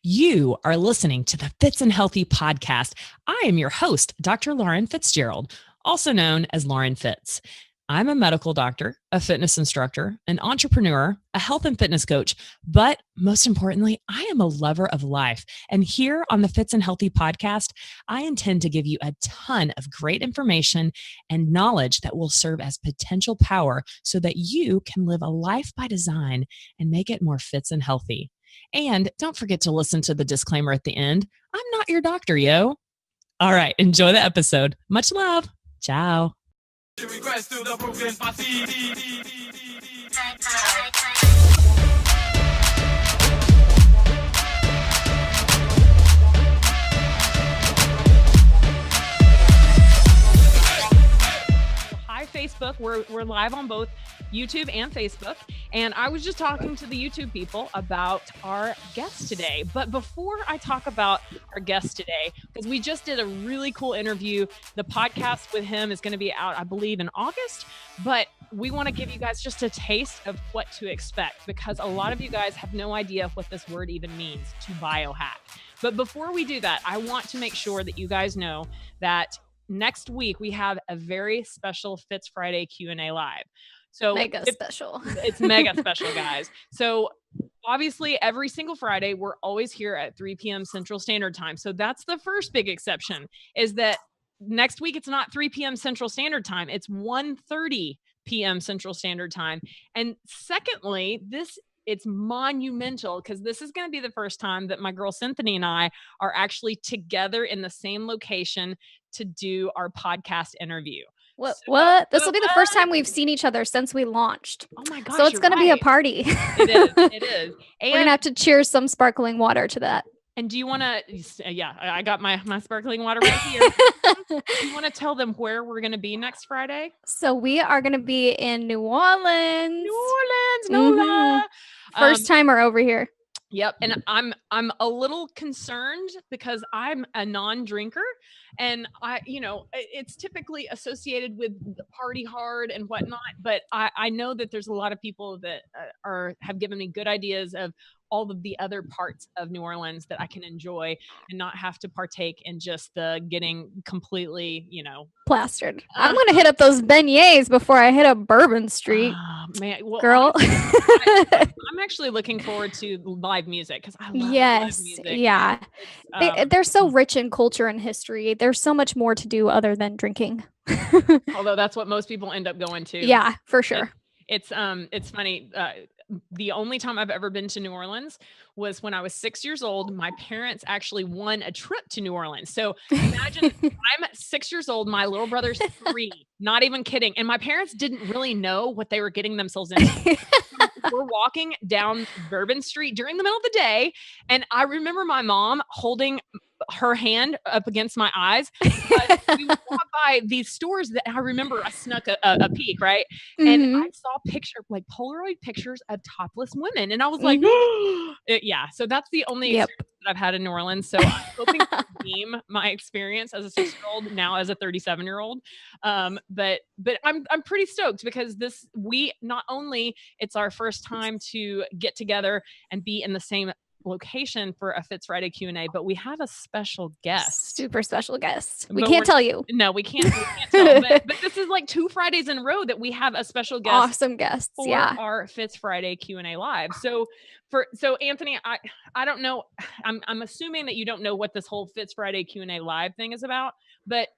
You are listening to the Fitz and Healthy podcast. I am your host, Dr. Lauren Fitzgerald, also known as Lauren Fitz. I'm a medical doctor, a fitness instructor, an entrepreneur, a health and fitness coach, but most importantly, I am a lover of life. And here on the Fitz and Healthy podcast, I intend to give you a ton of great information and knowledge that will serve as potential power so that you can live a life by design and make it more fits and healthy. And don't forget to listen to the disclaimer at the end. I'm not your doctor, yo. All right, enjoy the episode. Much love. Ciao. Hi, Facebook. We're live on both YouTube and Facebook. And I was just talking to the YouTube people about our guest today. But before I talk about our guest today, because we just did a really cool interview, the podcast with him is going to be out, I believe, in August. But we want to give you guys just a taste of what to expect, because a lot of you guys have no idea what this word even means, to biohack. But before we do that, I want to make sure that you guys know that next week we have a very special FITZ Friday Q&A live. So special. It's mega special, guys. So obviously every single Friday, we're always here at 3 p.m. Central Standard Time. So that's the first big exception, is that next week, it's not 3 p.m. Central Standard Time. It's 1:30 p.m. Central Standard Time. And secondly, it's monumental because this is going to be the first time that my girl Cinthanie and I are actually together in the same location to do our podcast interview. What? This will be the first time we've seen each other since we launched. Oh my gosh. So it's going to be a party. It is. And we're going to have to cheers some sparkling water to that. And do you want to, yeah, I got my sparkling water right here. Do you want to tell them where we're going to be next Friday? So we are going to be in New Orleans. NOLA. First timer over here. Yep. And I'm a little concerned because I'm a non-drinker, and it's typically associated with the party hard and whatnot. But I know that there's a lot of people that have given me good ideas of all of the other parts of New Orleans that I can enjoy and not have to partake in just the getting completely, plastered. I'm going to hit up those beignets before I hit up Bourbon Street. Man, well, girl. I'm actually looking forward to live music because I love live music. Yeah. They're so rich in culture and history. There's so much more to do other than drinking. Although that's what most people end up going to. Yeah, for sure. It's funny. The only time I've ever been to New Orleans was when I was 6 years old. My parents actually won a trip to New Orleans. So imagine I'm 6 years old. My little brother's 3, not even kidding. And my parents didn't really know what they were getting themselves into. We're walking down Bourbon Street during the middle of the day. And I remember my mom holding her hand up against my eyes. We would walk by these stores that I remember I snuck a peek, right? And I saw Polaroid pictures of topless women. And I was like, yeah. So that's the only experience that I've had in New Orleans. So I'm hoping to redeem my experience as a 6-year-old now as a 37-year-old. But I'm pretty stoked because not only it's our first time to get together and be in the same location for a FITZ Friday Q&A, but we have a special guest. Super special guest. We can't tell you. No, we can't tell. But this is like 2 Fridays in a row that we have a special guest. Awesome guests. For our FITZ Friday Q&A live. So Anthony, I don't know. I'm assuming that you don't know what this whole FITZ Friday Q&A live thing is about, but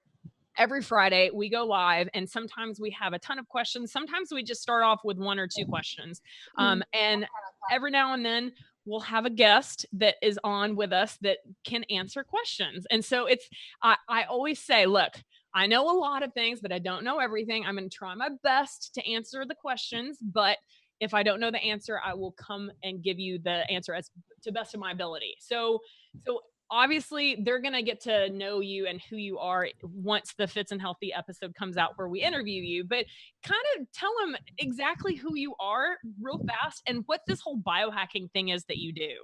every Friday we go live, and sometimes we have a ton of questions. Sometimes we just start off with 1 or 2 questions. And every now and then we'll have a guest that is on with us that can answer questions. And so I always say, look, I know a lot of things, but I don't know everything. I'm going to try my best to answer the questions, but if I don't know the answer, I will come and give you the answer as to best of my ability. So obviously they're going to get to know you and who you are once the Fitz and Healthy episode comes out where we interview you, but kind of tell them exactly who you are real fast and what this whole biohacking thing is that you do.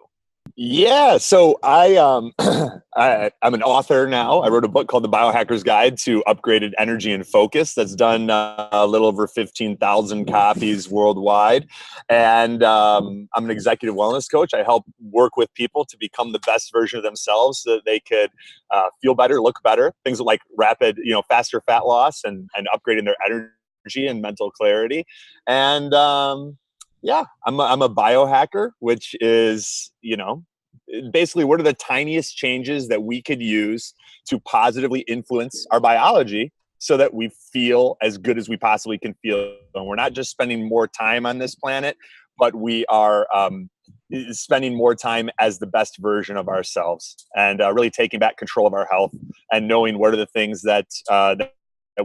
Yeah, so I'm an author now. I wrote a book called The Biohacker's Guide to Upgraded Energy and Focus that's done a little over 15,000 copies worldwide. And I'm an executive wellness coach. I help work with people to become the best version of themselves so that they could feel better, look better, things like rapid, faster fat loss and upgrading their energy and mental clarity. And yeah, I'm a biohacker, which is, basically what are the tiniest changes that we could use to positively influence our biology so that we feel as good as we possibly can feel. And we're not just spending more time on this planet, but we are spending more time as the best version of ourselves and really taking back control of our health and knowing what are the things that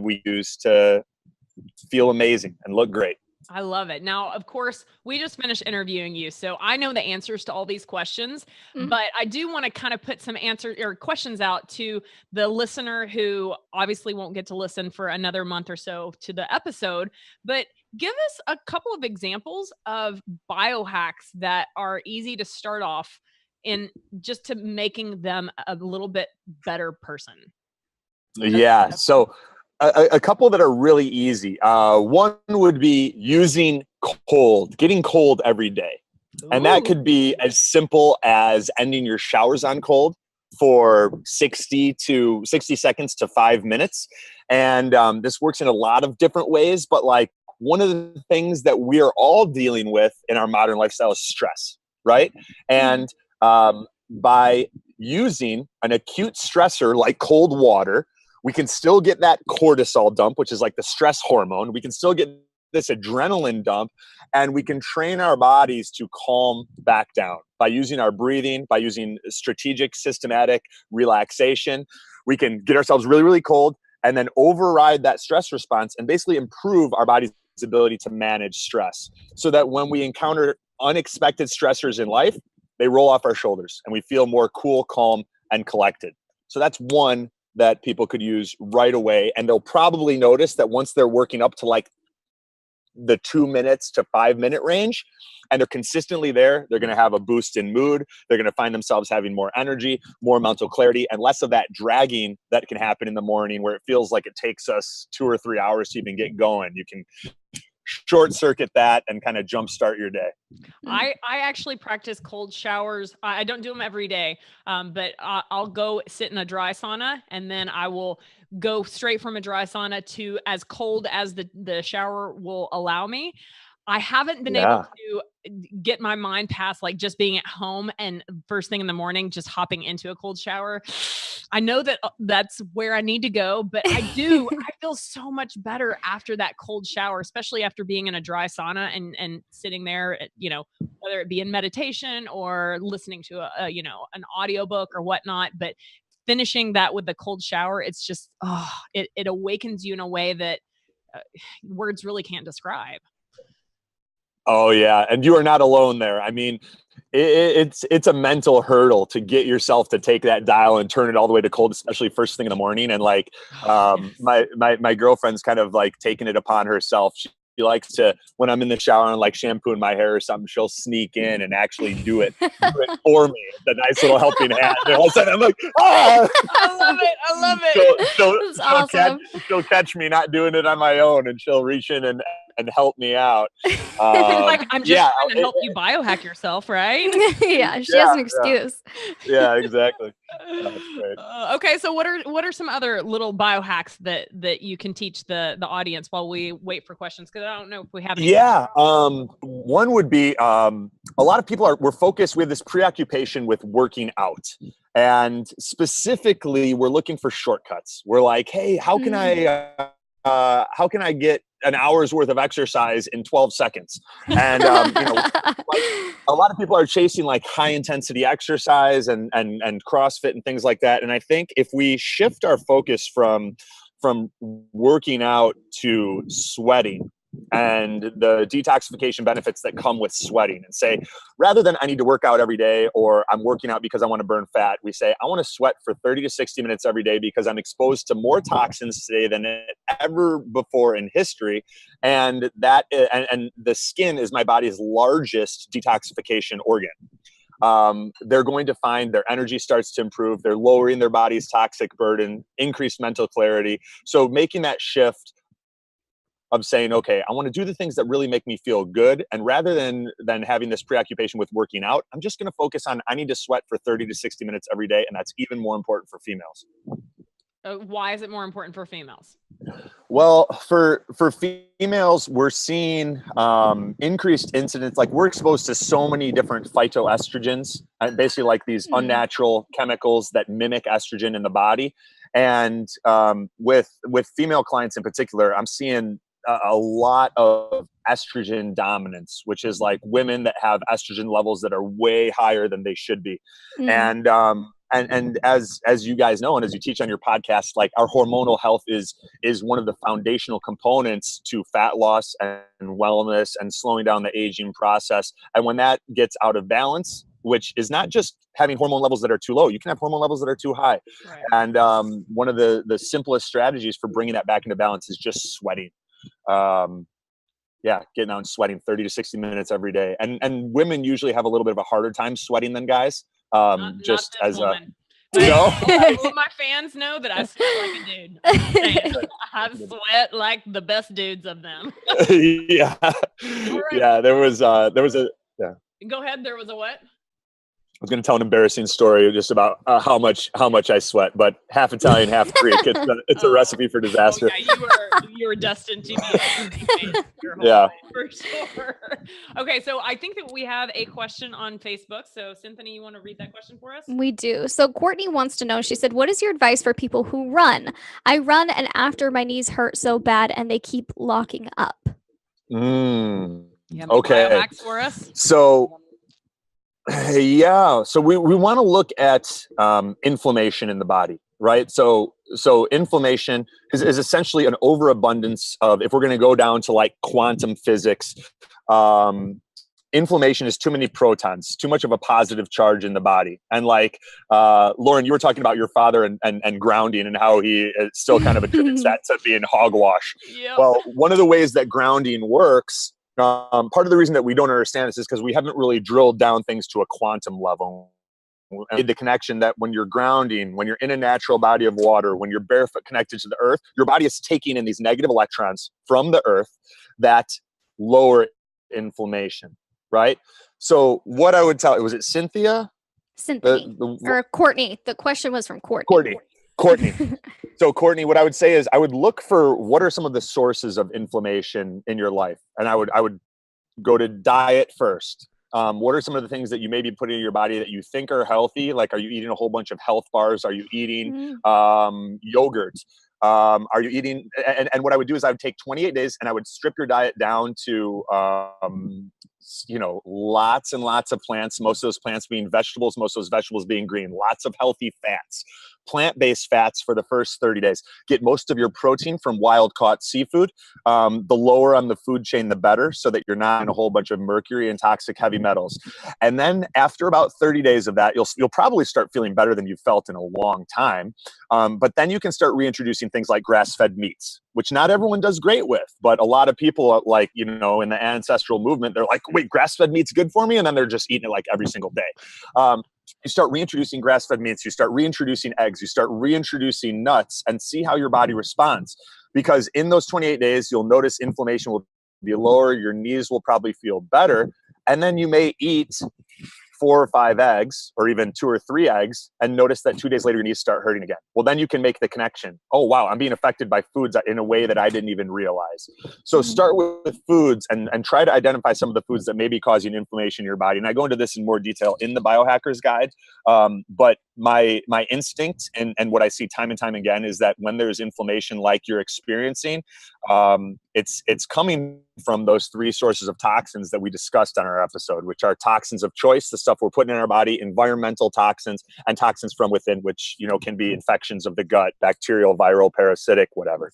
we use to feel amazing and look great. I love it. Now, of course, we just finished interviewing you, so I know the answers to all these questions, but I do want to kind of put some answers or questions out to the listener who obviously won't get to listen for another month or so to the episode, but give us a couple of examples of biohacks that are easy to start off in just to making them a little bit better person. Yeah. So a couple that are really easy. One would be getting cold every day. And that could be as simple as ending your showers on cold for 60 seconds to 5 minutes. And this works in a lot of different ways. But like one of the things that we are all dealing with in our modern lifestyle is stress, right? And by using an acute stressor like cold water, we can still get that cortisol dump, which is like the stress hormone. We can still get this adrenaline dump, and we can train our bodies to calm back down by using our breathing, by using strategic, systematic relaxation. We can get ourselves really, really cold and then override that stress response and basically improve our body's ability to manage stress so that when we encounter unexpected stressors in life, they roll off our shoulders and we feel more cool, calm, and collected. So that's one that people could use right away. And they'll probably notice that once they're working up to like the 2 minutes to 5 minute range, and they're consistently there, they're going to have a boost in mood. They're going to find themselves having more energy, more mental clarity, and less of that dragging that can happen in the morning where it feels like it takes us 2 or 3 hours to even get going. You can short circuit that and kind of jumpstart your day. I actually practice cold showers. I don't do them every day, but I'll go sit in a dry sauna and then I will go straight from a dry sauna to as cold as the shower will allow me. I haven't been able to get my mind past like just being at home and first thing in the morning, just hopping into a cold shower. I know that that's where I need to go, but I feel so much better after that cold shower, especially after being in a dry sauna and sitting there, whether it be in meditation or listening to an audiobook or whatnot, but finishing that with the cold shower, it's just, it awakens you in a way that words really can't describe. Oh yeah. And you are not alone there. I mean, it's a mental hurdle to get yourself to take that dial and turn it all the way to cold, especially first thing in the morning. And like, my girlfriend's kind of like taking it upon herself. She likes to, when I'm in the shower and like shampooing my hair or something, she'll sneak in and actually do it for me. It's a nice little helping hand. And all of a sudden I'm like, ah! I love it. That's awesome. She'll catch me not doing it on my own, and she'll reach in and help me out. Like I'm just trying to help you biohack yourself, right? Yeah, she has an excuse. Yeah, exactly. Okay, so what are some other little biohacks that you can teach the audience while we wait for questions? Because I don't know if we have any. Yeah, one would be a lot of people we're focused. We have this preoccupation with working out, and specifically, we're looking for shortcuts. We're like, hey, how can I get an hour's worth of exercise in 12 seconds? And, a lot of people are chasing like high intensity exercise and CrossFit and things like that. And I think if we shift our focus from working out to sweating and the detoxification benefits that come with sweating, and say, rather than I need to work out every day or I'm working out because I want to burn fat, we say, I want to sweat for 30 to 60 minutes every day because I'm exposed to more toxins today than ever before in history. And that, and the skin is my body's largest detoxification organ. they're going to find their energy starts to improve. They're lowering their body's toxic burden, increased mental clarity. So making that shift of saying, okay, I want to do the things that really make me feel good. And rather than having this preoccupation with working out, I'm just going to focus on, I need to sweat for 30 to 60 minutes every day. And that's even more important for females. Why is it more important for females? Well, for females, we're seeing increased incidence. Like, we're exposed to so many different phytoestrogens, basically like these unnatural chemicals that mimic estrogen in the body. And with female clients in particular, I'm seeing a lot of estrogen dominance, which is like women that have estrogen levels that are way higher than they should be. And as you guys know, and as you teach on your podcast, like, our hormonal health is one of the foundational components to fat loss and wellness and slowing down the aging process. And when that gets out of balance, which is not just having hormone levels that are too low, you can have hormone levels that are too high. Right. And one of the simplest strategies for bringing that back into balance is just sweating. Getting out and sweating 30 to 60 minutes every day. And women usually have a little bit of a harder time sweating than guys. Not I want my fans know that I sweat like a dude. I sweat like the best dudes of them. Yeah. Right. Yeah. There was a, Go ahead. There was a what? I was going to tell an embarrassing story just about how much I sweat, but half Italian, half Greek. It's a recipe for disaster. You were destined to be your whole life, for sure. Okay, so I think that we have a question on Facebook. So Cinthanie, you want to read that question for us? We do. So Courtney wants to know, she said, what is your advice for people who run? I run, and after my knees hurt so bad and they keep locking up. Okay. Biohacks for us? So we want to look at inflammation in the body, right? So inflammation is essentially an overabundance of, if we're going to go down to like quantum physics, inflammation is too many protons, too much of a positive charge in the body. And like, Lauren, you were talking about your father and grounding and how he still kind of attributes that to being hogwash. Yep. Well, one of the ways that grounding works, part of the reason that we don't understand this is because we haven't really drilled down things to a quantum level. The connection that when you're grounding, when you're in a natural body of water, when you're barefoot connected to the earth, your body is taking in these negative electrons from the earth that lower inflammation, right? So what I would tell, was it Cynthia? Cinthanie. Or Courtney. The question was from Courtney. Courtney. So Courtney, what I would say is I would look for what are some of the sources of inflammation in your life. And I would go to diet first. What are some of the things that you may be putting in your body that you think are healthy? Like, are you eating a whole bunch of health bars? Are you eating yogurt? Are you eating, and what I would do is I would take 28 days and I would strip your diet down to, lots and lots of plants, most of those plants being vegetables, most of those vegetables being green, lots of healthy fats, plant-based fats for the first 30 days. Get most of your protein from wild-caught seafood. The lower on the food chain, the better, so that you're not in a whole bunch of mercury and toxic heavy metals. And then after about 30 days of that, you'll probably start feeling better than you've felt in a long time. But then you can start reintroducing things like grass-fed meats, which not everyone does great with. But a lot of people, like, in the ancestral movement, they're like, wait, grass-fed meat's good for me? And then they're just eating it like every single day. You start reintroducing grass-fed meats, you start reintroducing eggs, you start reintroducing nuts, and see how your body responds. Because in those 28 days, you'll notice inflammation will be lower, your knees will probably feel better, and then you may eat 4 or 5 eggs, or even 2 or 3 eggs, and notice that 2 days later your knees start hurting again. Well, then you can make the connection. Oh, wow, I'm being affected by foods in a way that I didn't even realize. So start with foods and try to identify some of the foods that may be causing inflammation in your body. And I go into this in more detail in the Biohackers guide. But my instinct and what I see time and time again is that when there's inflammation like you're experiencing, it's coming from those 3 sources of toxins that we discussed on our episode, which are toxins of choice, the stuff we're putting in our body, environmental toxins, and toxins from within, which can be infections of the gut, bacterial, viral, parasitic, whatever.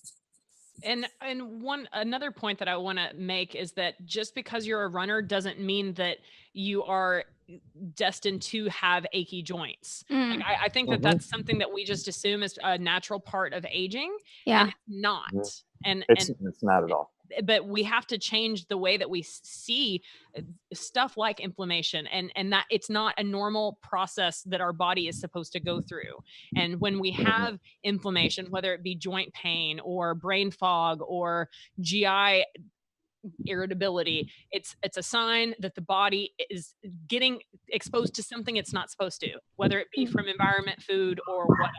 And another point that I want to make is that just because you're a runner doesn't mean that you are destined to have achy joints. Like, I think that that's something that we just assume is a natural part of aging. Yeah. And it's not. And it's not at all. but we have to change the way that we see stuff like inflammation, and that it's not a normal process that our body is supposed to go through. And when we have inflammation, whether it be joint pain or brain fog or GI irritability, it's a sign that the body is getting exposed to something it's not supposed to, whether it be from environment, food, or whatever.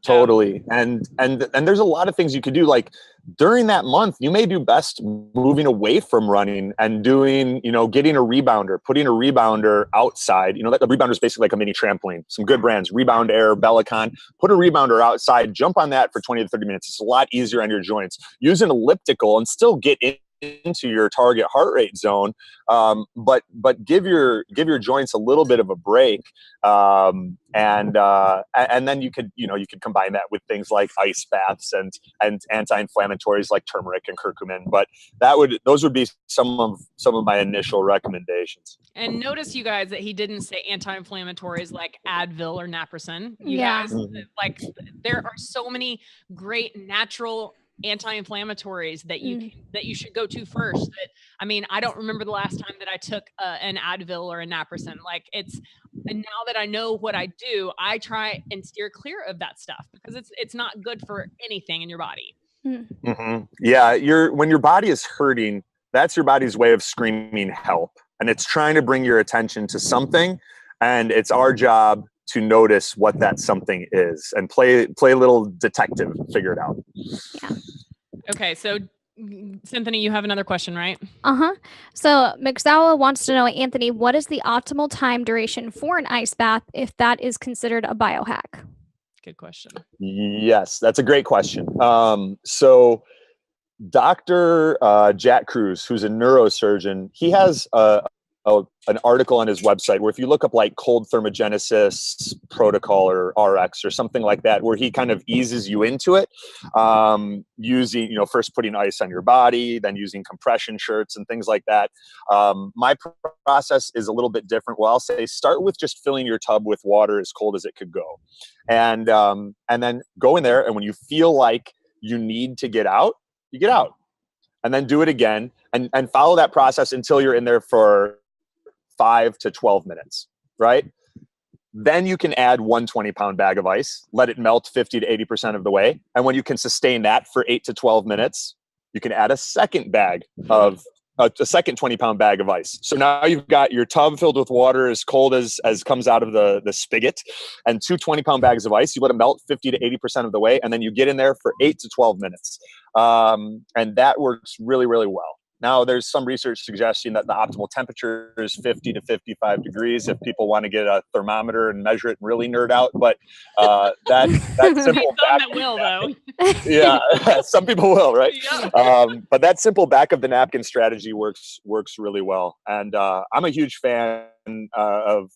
Totally. And there's a lot of things you could do. Like during that month, you may do best moving away from running and doing, getting a rebounder, putting a rebounder outside. That the rebounder is basically like a mini trampoline. Some good brands, Rebound Air, Bellicon. Put a rebounder outside, jump on that for 20 to 30 minutes. It's a lot easier on your joints. Use an elliptical and still get into your target heart rate zone, but give your joints a little bit of a break, and then you could combine that with things like ice baths and anti-inflammatories like turmeric and curcumin. But those would be some of my initial recommendations. And notice, you guys, that he didn't say anti-inflammatories like Advil or Naproxen. You Yeah. guys, like, there are so many great natural anti-inflammatories that you should go to first. I don't remember the last time that I took an Advil or a Naproxen. And now that I know what I do, I try and steer clear of that stuff because it's not good for anything in your body. Mm-hmm. Yeah, when your body is hurting, that's your body's way of screaming help, and it's trying to bring your attention to something, and it's our job to notice what that something is and play a little detective, figure it out. Yeah. Okay, so Cinthanie, you have another question, right? So McSowell wants to know, Anthony, what is the optimal time duration for an ice bath if that is considered a biohack? Good question. Yes, that's a great question. So Dr. Jack Cruz, who's a neurosurgeon, he has an article on his website where if you look up like cold thermogenesis protocol or RX or something like that, where he kind of eases you into it, using, first putting ice on your body, then using compression shirts and things like that. My process is a little bit different. Well, I'll say start with just filling your tub with water as cold as it could go. And then go in there. And when you feel like you need to get out, you get out. And then do it again and follow that process until you're in there for 5 to 12 minutes, right? Then you can add 120-pound bag of ice, let it melt 50 to 80% of the way. And when you can sustain that for 8 to 12 minutes, you can add a second 20-pound bag of ice. So now you've got your tub filled with water as cold as comes out of the spigot, and 2 20-pound bags of ice. You let it melt 50 to 80% of the way, and then you get in there for 8 to 12 minutes. And that works really, really well. Now, there's some research suggesting that the optimal temperature is 50 to 55 degrees if people want to get a thermometer and measure it and really nerd out. But that simple that will, though. Yeah, some people will, right? Yeah. But that simple back of the napkin strategy works really well. And I'm a huge fan of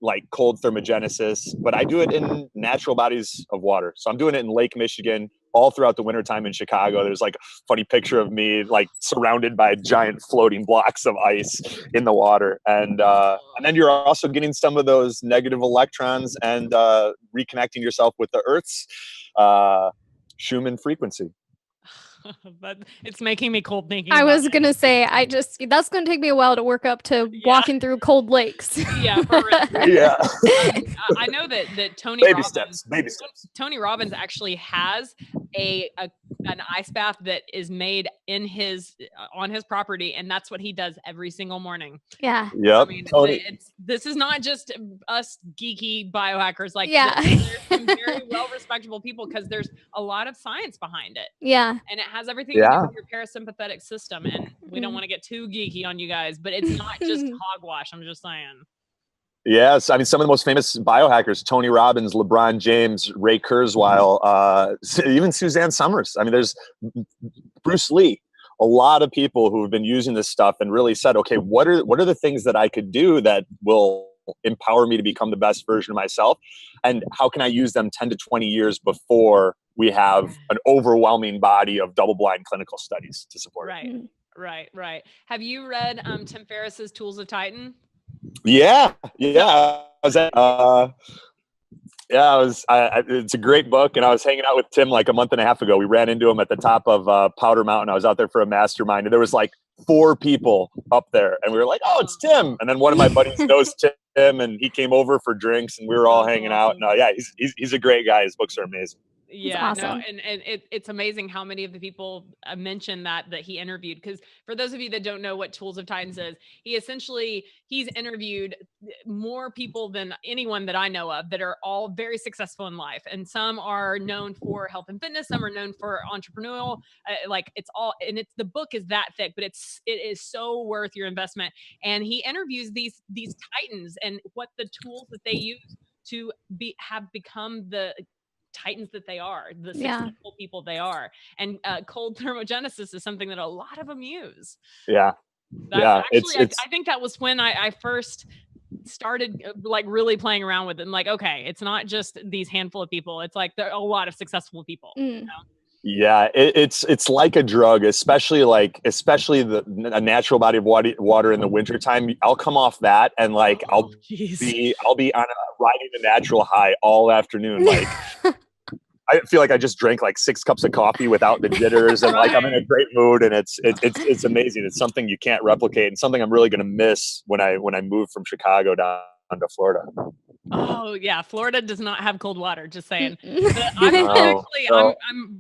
like cold thermogenesis, but I do it in natural bodies of water. So I'm doing it in Lake Michigan all throughout the wintertime in Chicago. There's like a funny picture of me like surrounded by giant floating blocks of ice in the water. And then you're also getting some of those negative electrons and reconnecting yourself with the Earth's Schumann frequency. But it's making me cold thinking. I was going to say, that's going to take me a while to work up to walking through cold lakes. Yeah, for real. Yeah. I know that Tony Baby Robbins, steps. Tony Robbins actually has an ice bath that is made on his property, and that's what he does every single morning. Yeah. Yep. This is not just us geeky biohackers. Like, yeah, there's some very well respectable people because there's a lot of science behind it. Yeah. And it has everything to do with your parasympathetic system. And we don't want to get too geeky on you guys, but it's not just hogwash. I'm just saying. Yes, I mean, some of the most famous biohackers, Tony Robbins, LeBron James, Ray Kurzweil, even Suzanne Summers. I mean, there's Bruce Lee, a lot of people who have been using this stuff and really said, okay, what are the things that I could do that will empower me to become the best version of myself? And how can I use them 10 to 20 years before we have an overwhelming body of double-blind clinical studies to support it? Right. Have you read Tim Ferriss's Tools of Titan? Yeah. I was at, It's a great book. And I was hanging out with Tim like a month and a half ago. We ran into him at the top of Powder Mountain. I was out there for a mastermind, and there was like 4 people up there, and we were like, "Oh, it's Tim!" And then one of my buddies knows Tim, and he came over for drinks, and we were all hanging out. No, yeah, he's a great guy. His books are amazing. Yeah, awesome. no, and it's amazing how many of the people mentioned that he interviewed. Because for those of you that don't know what Tools of Titans is, he's interviewed more people than anyone that I know of that are all very successful in life, and some are known for health and fitness, some are known for entrepreneurial. Like it's all, and it's the book is that thick, but it is so worth your investment. And he interviews these titans and what the tools that they use to have become the titans that they are, the successful people they are. And cold thermogenesis is something that a lot of them use. Yeah. Actually, I think that was when I first started like really playing around with it. And like, okay, it's not just these handful of people. It's like there are a lot of successful people. You know? Yeah, it's like a drug, especially a natural body of water in the wintertime. I'll come off that and like I'll be on riding a natural high all afternoon. Like I feel like I just drank like 6 cups of coffee without the jitters, and like I'm in a great mood, and it's amazing. It's something you can't replicate, and something I'm really going to miss when I move from Chicago down to Florida. Oh yeah, Florida does not have cold water. Just saying.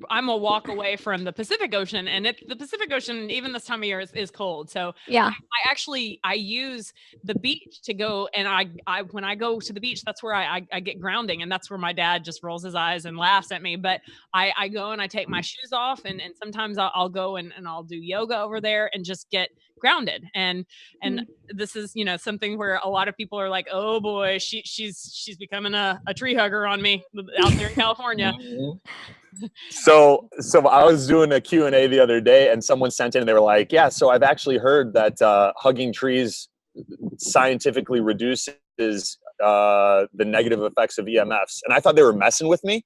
I'm a walk away from the Pacific Ocean, and the Pacific Ocean even this time of year is cold. So yeah, I use the beach to go, and I when I go to the beach, that's where I get grounding, and that's where my dad just rolls his eyes and laughs at me. But I go and I take my shoes off, and sometimes I'll go and I'll do yoga over there and just get grounded. And this is something where a lot of people are like, oh boy, she's becoming a tree hugger on me out there in California. So I was doing a Q&A the other day, and someone sent in and they were like, yeah, so I've actually heard that hugging trees scientifically reduces the negative effects of EMFs. And I thought they were messing with me.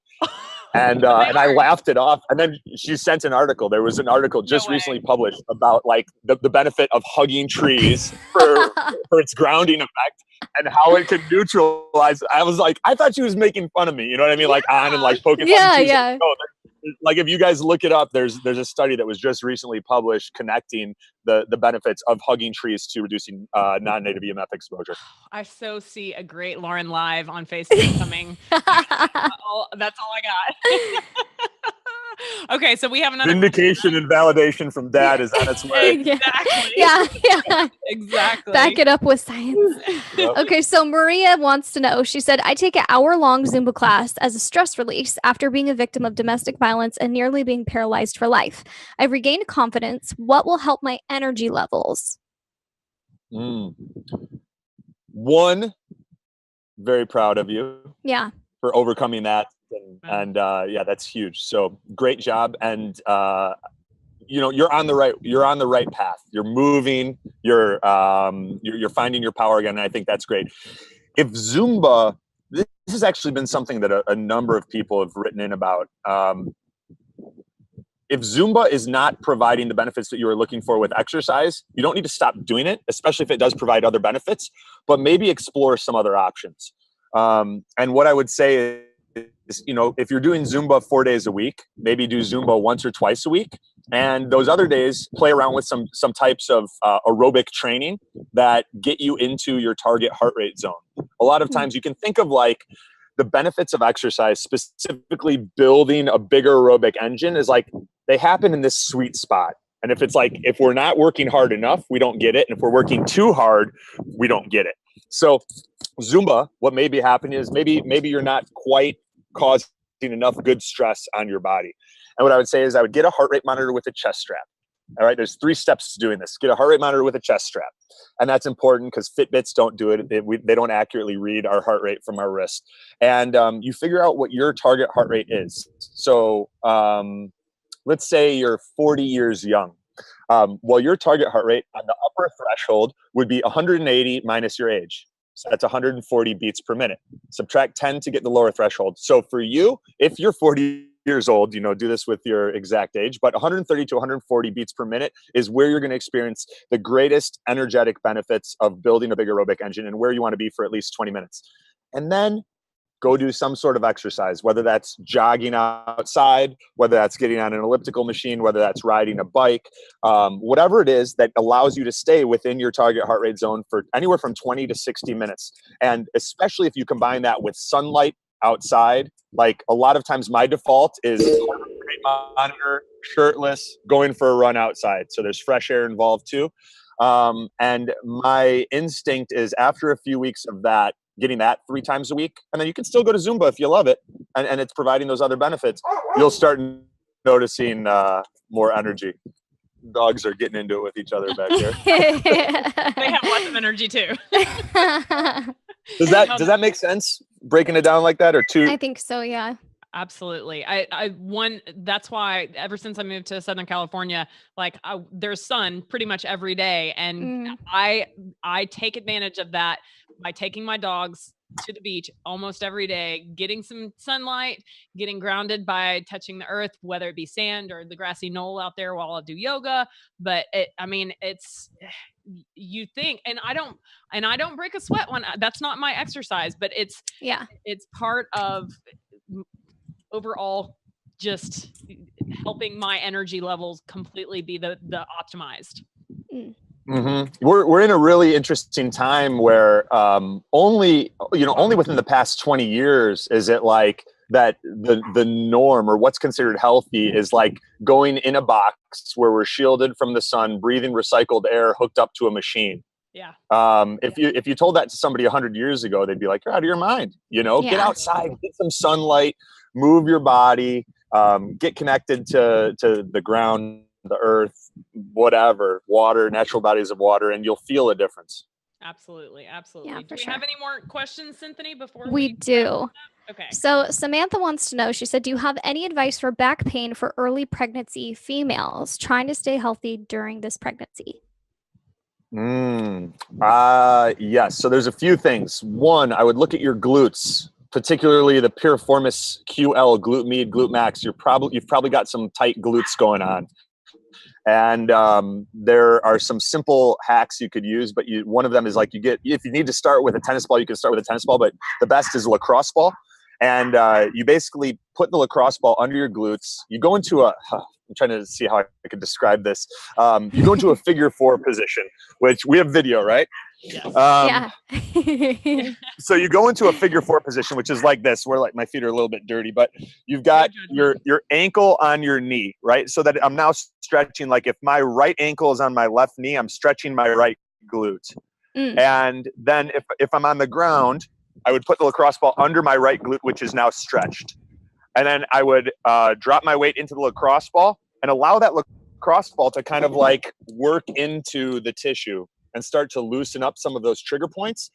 And I laughed it off. And then she sent an article. There was an article just recently published about like the benefit of hugging trees for its grounding effect and how it can neutralize. I was like, I thought she was making fun of me. You know what I mean? Like on and like poking fun. Yeah. Like if you guys look it up, there's a study that was just recently published connecting the benefits of hugging trees to reducing non-native EMF exposure. I so see a great Lauren live on Facebook coming. That's all I got. Okay, so we have another vindication and validation from Dad is on its way. Exactly. Yeah. Exactly. Back it up with science. Yep. Okay, so Maria wants to know. She said, I take an hour-long Zumba class as a stress release after being a victim of domestic violence and nearly being paralyzed for life. I've regained confidence. What will help my energy levels? One, very proud of you. Yeah. For overcoming that. And yeah, that's huge. So great job. And you're on the right path. You're moving, you're finding your power again. And I think that's great. If Zumba, this has actually been something that a number of people have written in about. If Zumba is not providing the benefits that you are looking for with exercise, you don't need to stop doing it, especially if it does provide other benefits, but maybe explore some other options. And what I would say is, if you're doing Zumba 4 days a week, maybe do Zumba once or twice a week. And those other days, play around with some types of aerobic training that get you into your target heart rate zone. A lot of times you can think of like the benefits of exercise, specifically building a bigger aerobic engine, is like they happen in this sweet spot. And if we're not working hard enough, we don't get it. And if we're working too hard, we don't get it. So Zumba, what may be happening is maybe you're not quite causing enough good stress on your body. And what I would say is I would get a heart rate monitor with a chest strap. All right, there's 3 steps to doing this. Get a heart rate monitor with a chest strap. And that's important because Fitbits don't do it. They don't accurately read our heart rate from our wrist. And you figure out what your target heart rate is. So let's say you're 40 years young. Well, your target heart rate on the upper threshold would be 180 minus your age. So that's 140 beats per minute. Subtract 10 to get the lower threshold. So for you, if you're 40 years old, do this with your exact age, but 130 to 140 beats per minute is where you're going to experience the greatest energetic benefits of building a big aerobic engine and where you want to be for at least 20 minutes. And then go do some sort of exercise, whether that's jogging outside, whether that's getting on an elliptical machine, whether that's riding a bike, whatever it is that allows you to stay within your target heart rate zone for anywhere from 20 to 60 minutes. And especially if you combine that with sunlight outside, like a lot of times my default is heart rate monitor, shirtless, going for a run outside. So there's fresh air involved too. And my instinct is after a few weeks of that, getting that 3 times a week, and then you can still go to Zumba if you love it, and it's providing those other benefits, you'll start noticing more energy. Dogs are getting into it with each other back there. They have lots of energy too. Does that make sense? Breaking it down like that, or two? I think so, yeah. Absolutely. That's why ever since I moved to Southern California, like there's sun pretty much every day. And I take advantage of that by taking my dogs to the beach almost every day, getting some sunlight, getting grounded by touching the earth, whether it be sand or the grassy knoll out there while I do yoga. But it's, you think, and I don't break a sweat when that's not my exercise, but it's part of overall just helping my energy levels completely be the optimized. Mm-hmm. We're in a really interesting time where only within the past 20 years is it like that the norm, or what's considered healthy, is like going in a box where we're shielded from the sun, breathing recycled air, hooked up to a machine. Yeah. If you told that to somebody 100 years ago, they'd be like, you're out of your mind. Get outside, get some sunlight, move your body, get connected to the ground, the earth, whatever, water, natural bodies of water, and you'll feel a difference. Absolutely. Yeah, do we have any more questions, Cinthanie, before we do? Okay. So Samantha wants to know, she said, do you have any advice for back pain for early pregnancy females trying to stay healthy during this pregnancy? Yes. So there's a few things. One, I would look at your glutes, particularly the Piriformis QL, glute med, glute max. You've probably got some tight glutes going on. And there are some simple hacks you could use, but one of them is like if you need to start with a tennis ball, you can start with a tennis ball, but the best is a lacrosse ball. And you basically put the lacrosse ball under your glutes. You go into I'm trying to see how I could describe this. You go into a figure 4 position, which we have video, right? Yes. So you go into a figure 4 position, which is like this, where like my feet are a little bit dirty, but you've got your ankle on your knee, right? So that I'm now stretching, like if my right ankle is on my left knee, I'm stretching my right glute. And then if I'm on the ground, I would put the lacrosse ball under my right glute, which is now stretched. And then I would drop my weight into the lacrosse ball and allow that lacrosse ball to kind of like work into the tissue and start to loosen up some of those trigger points.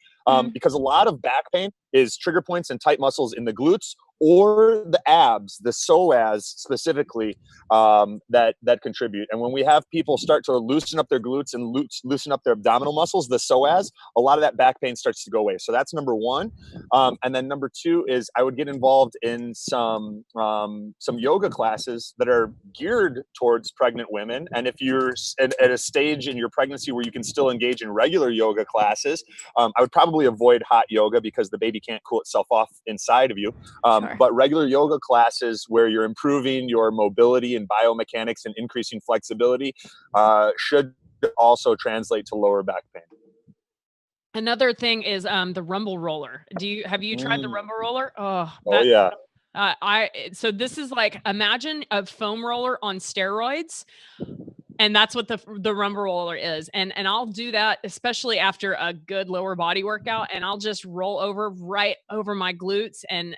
Because a lot of back pain is trigger points and tight muscles in the glutes or the abs, the psoas specifically, that contribute. And when we have people start to loosen up their glutes and loosen up their abdominal muscles, the psoas, a lot of that back pain starts to go away. So that's number one. And then number two is I would get involved in some yoga classes that are geared towards pregnant women. And if you're at a stage in your pregnancy where you can still engage in regular yoga classes, I would probably avoid hot yoga because the baby can't cool itself off inside of you. But regular yoga classes where you're improving your mobility and biomechanics and increasing flexibility should also translate to lower back pain. Another thing is the rumble roller. Have you tried the rumble roller? Oh yeah. So this is like, imagine a foam roller on steroids. And that's what the rumble roller is. And I'll do that, especially after a good lower body workout. And I'll just roll right over my glutes. And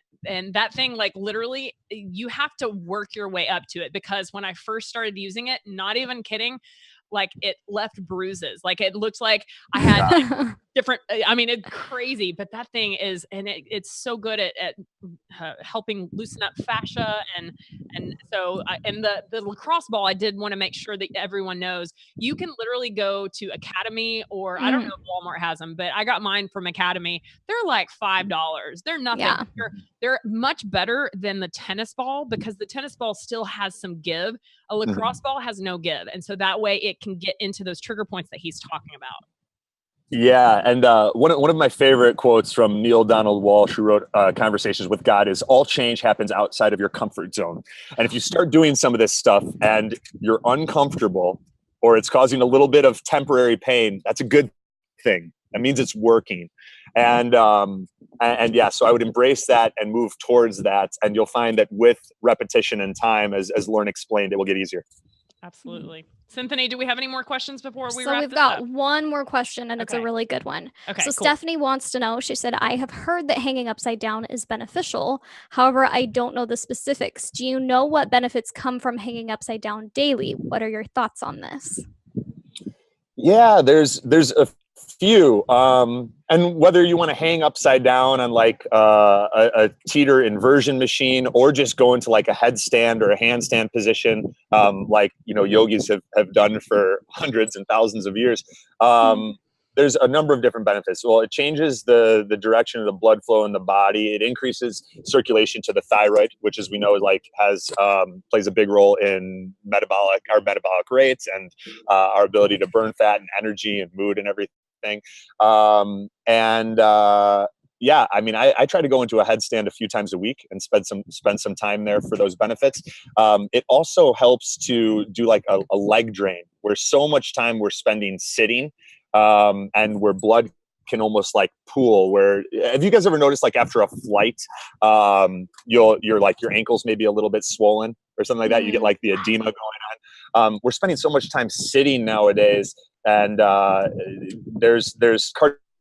that thing, like literally, you have to work your way up to it, because when I first started using it, not even kidding, like it left bruises. Like it looked like I had like different, it's crazy, but that thing is, and it's so good at helping loosen up fascia. And so, and the lacrosse ball, I did want to make sure that everyone knows you can literally go to Academy, or I don't know if Walmart has them, but I got mine from Academy. They're like $5. They're nothing. Yeah. They're much better than the tennis ball, because the tennis ball still has some give. A lacrosse ball has no give. And so that way it can get into those trigger points that he's talking about. Yeah, and one of my favorite quotes from Neil Donald Walsh, who wrote Conversations with God, is all change happens outside of your comfort zone. And if you start doing some of this stuff and you're uncomfortable or it's causing a little bit of temporary pain, that's a good thing. That means it's working. And yeah, so I would embrace that and move towards that. And you'll find that with repetition and time, as Lauren explained, it will get easier. Absolutely. Cinthanie, do we have any more questions before we So wrap we've this got up? one more question, and it's a really good one. Okay, So cool. Stephanie wants to know, she said, I have heard that hanging upside down is beneficial. However, I don't know the specifics. Do you know what benefits come from hanging upside down daily? What are your thoughts on this? Yeah, there's a few. And whether you want to hang upside down on like a teeter inversion machine or just go into like a headstand or a handstand position, like, yogis have done for hundreds and thousands of years. There's a number of different benefits. Well, it changes the direction of the blood flow in the body. It increases circulation to the thyroid, which, as we know, plays a big role in our metabolic rates and our ability to burn fat and energy and mood and everything. Yeah, I mean, I try to go into a headstand a few times a week and spend some time there for those benefits. It also helps to do like a leg drain, where so much time we're spending sitting, and where blood can almost like pool. Where, have you guys ever noticed, like after a flight, your ankles may be a little bit swollen or something like that? You get like the edema going on. We're spending so much time sitting nowadays, and there's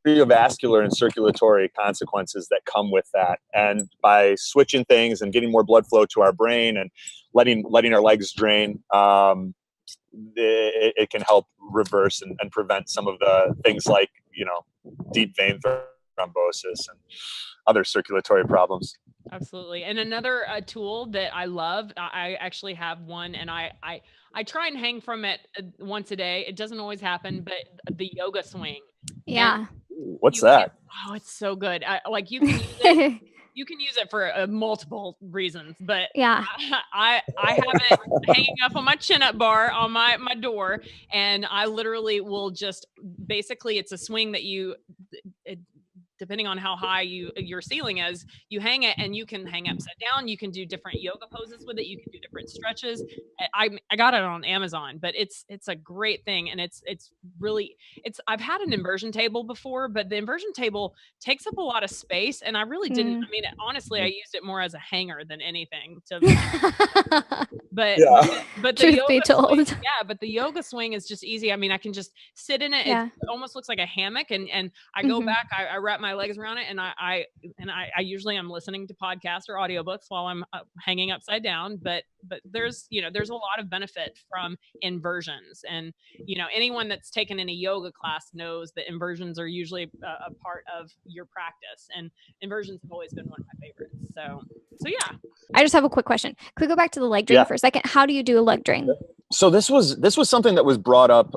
cardiovascular and circulatory consequences that come with that. And by switching things and getting more blood flow to our brain and letting our legs drain, it can help reverse and prevent some of the things like, deep vein thrombosis and other circulatory problems. Absolutely. And another tool that I love, I actually have one, and I try and hang from it once a day. It doesn't always happen, but the yoga swing. Yeah. What's that? It's so good. You can use it. You can use it for multiple reasons, but yeah, I have it hanging up on my chin-up bar on my door, and I literally will just, basically it's a swing that depending on how high your ceiling is, you hang it, and you can hang upside down. You can do different yoga poses with it. You can do different stretches. I got it on Amazon, but it's a great thing. And I've had an inversion table before, but the inversion table takes up a lot of space, and I really didn't, I mean, honestly, I used it more as a hanger than anything but the yoga swing, but the yoga swing is just easy. I mean, I can just sit in it. Yeah. It almost looks like a hammock, and I go back, I wrap my legs around it, and I usually I'm listening to podcasts or audiobooks while I'm hanging upside down, but there's a lot of benefit from inversions, and anyone that's taken any yoga class knows that inversions are usually a part of your practice, and inversions have always been one of my favorites. So yeah. I just have a quick question. Could we go back to the leg drain for a second? How do you do a leg drain? So this was something that was brought up.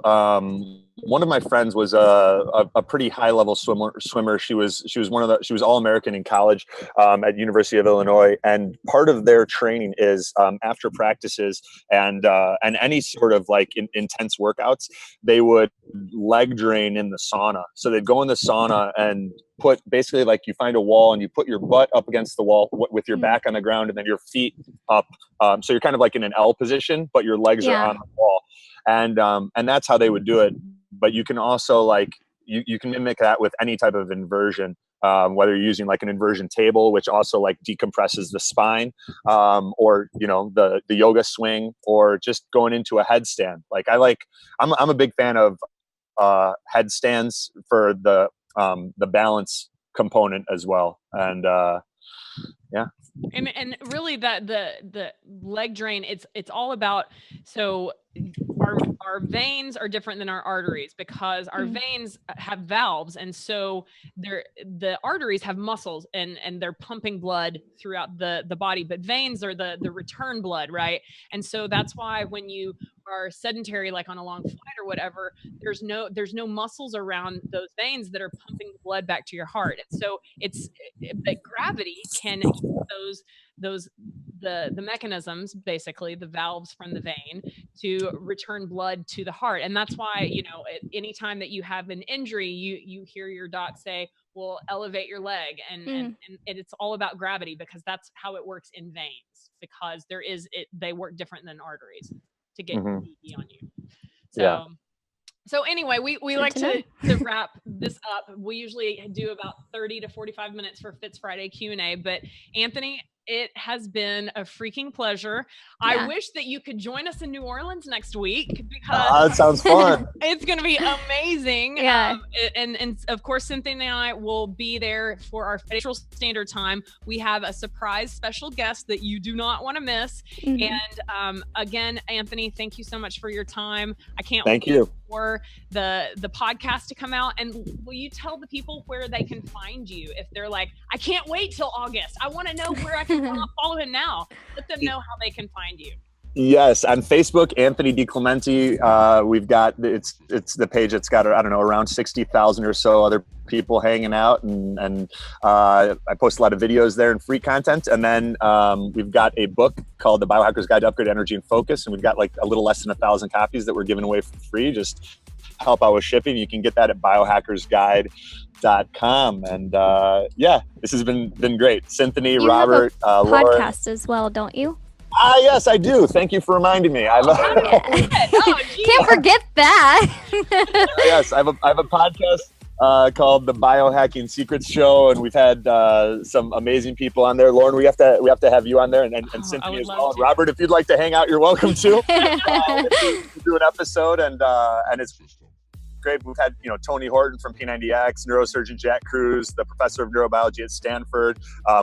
One of my friends was a pretty high level swimmer. She was All-American in college at University of Illinois, and part of their training is after practices and any sort of like intense workouts, they would leg drain in the sauna. So they'd go in the sauna and put, basically, like, you find a wall and you put your butt up against the wall with your back on the ground, and then your feet up. So you're kind of like in an L position, but your legs are on the wall, and that's how they would do it. But you can also, like, you can mimic that with any type of inversion, whether you're using like an inversion table, which also like decompresses the spine, or the yoga swing, or just going into a headstand. Like I'm a big fan of headstands for the balance component as well, and yeah. And really, that the leg drain, it's all about, so our veins are different than our arteries, because our veins have valves, and so the arteries have muscles, and they're pumping blood throughout the body, but veins are the return blood, right? And so that's why when you are sedentary, like on a long flight or whatever, there's no muscles around those veins that are pumping the blood back to your heart. And so but gravity can keep the mechanisms, basically the valves from the vein to return blood to the heart. And that's why, anytime that you have an injury, you hear your doc say, well, elevate your leg. And it's all about gravity, because that's how it works in veins, because they work different than arteries to get on you. So anyway, we like to wrap this up. We usually do about 30 to 45 minutes for FITZ Friday Q&A, but Anthony, it has been a freaking pleasure. Yeah. I wish that you could join us in New Orleans next week, because that sounds fun. It's going to be amazing. Yeah. And of course, Cinthanie and I will be there for our Central Standard Time. We have a surprise special guest that you do not want to miss. And again, Anthony, thank you so much for your time. I can't wait for the podcast to come out. And will you tell the people where they can find you if they're like, I can't wait till August, I want to know where I can follow him now? Let them know how they can find you. Yes, on Facebook, Anthony DiClementi. We've got it's the page that's got, I don't know, around 60,000 or so other people hanging out, and I post a lot of videos there and free content. And then we've got a book called The Biohackers Guide to Upgrade Energy and Focus, and we've got like a little less than 1,000 copies that we're giving away for free. Just help out with shipping. You can get that at biohackersguide.com. And this has been great. Cinthanie, you Robert, have a Laura. podcast as well, don't you? Yes, I do. Thank you for reminding me. Can't forget that. Yes, I have a podcast called the Biohacking Secrets Show, and we've had some amazing people on there. Lauren, we have to have you on there, and Cinthanie as well. And Robert, if you'd like to hang out, you're welcome to. Do an episode, and it's great. We've had Tony Horton from P90X, neurosurgeon Jack Cruz, the professor of neurobiology at Stanford.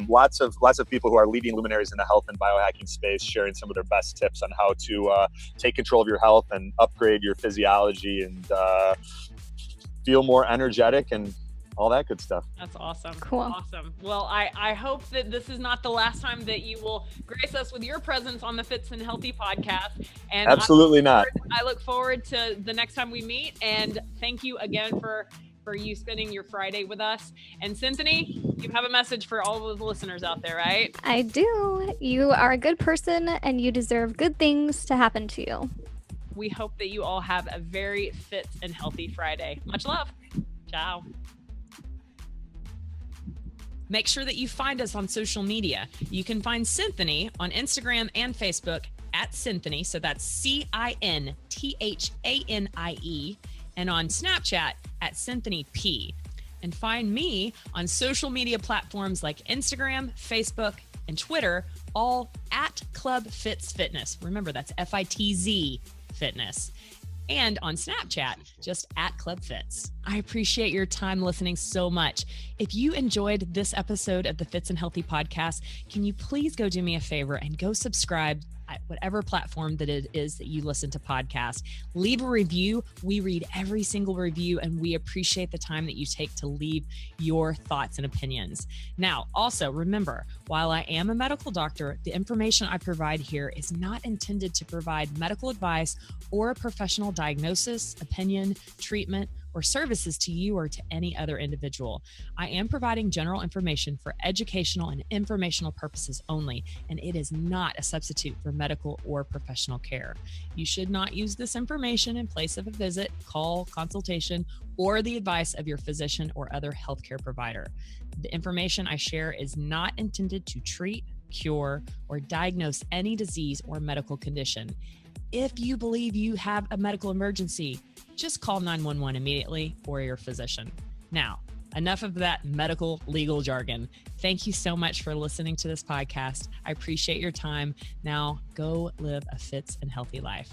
Lots of people who are leading luminaries in the health and biohacking space, sharing some of their best tips on how to take control of your health and upgrade your physiology and feel more energetic and all that good stuff. That's awesome. Cool. Awesome. Well, I hope that this is not the last time that you will grace us with your presence on the Fitz and Healthy podcast. And absolutely not. I look forward to the next time we meet. And thank you again for you spending your Friday with us. And Cinthanie, you have a message for all of the listeners out there, right? I do. You are a good person, and you deserve good things to happen to you. We hope that you all have a very fit and healthy Friday. Much love. Ciao. Make sure that you find us on social media. You can find Cinthanie on Instagram and Facebook at Cinthanie. So that's CINTHANIE, and on Snapchat at Cinthanie P. And find me on social media platforms like Instagram, Facebook, and Twitter, all at Club Fitz Fitness. Remember, that's FITZ Fitness. And on Snapchat, just at Club Fitz. I appreciate your time listening so much. If you enjoyed this episode of the Fitz and Healthy podcast, can you please go do me a favor and go subscribe at whatever platform that it is that you listen to podcasts. Leave a review. We read every single review, and we appreciate the time that you take to leave your thoughts and opinions. Now, also remember, while I am a medical doctor, the information I provide here is not intended to provide medical advice or a professional diagnosis, opinion, treatment, or services to you or to any other individual. I am providing general information for educational and informational purposes only, and it is not a substitute for medical or professional care. You should not use this information in place of a visit, call, consultation, or the advice of your physician or other healthcare provider. The information I share is not intended to treat, cure, or diagnose any disease or medical condition. If you believe you have a medical emergency, just call 911 immediately or your physician. Now, enough of that medical legal jargon. Thank you so much for listening to this podcast. I appreciate your time. Now, go live a fit and healthy life.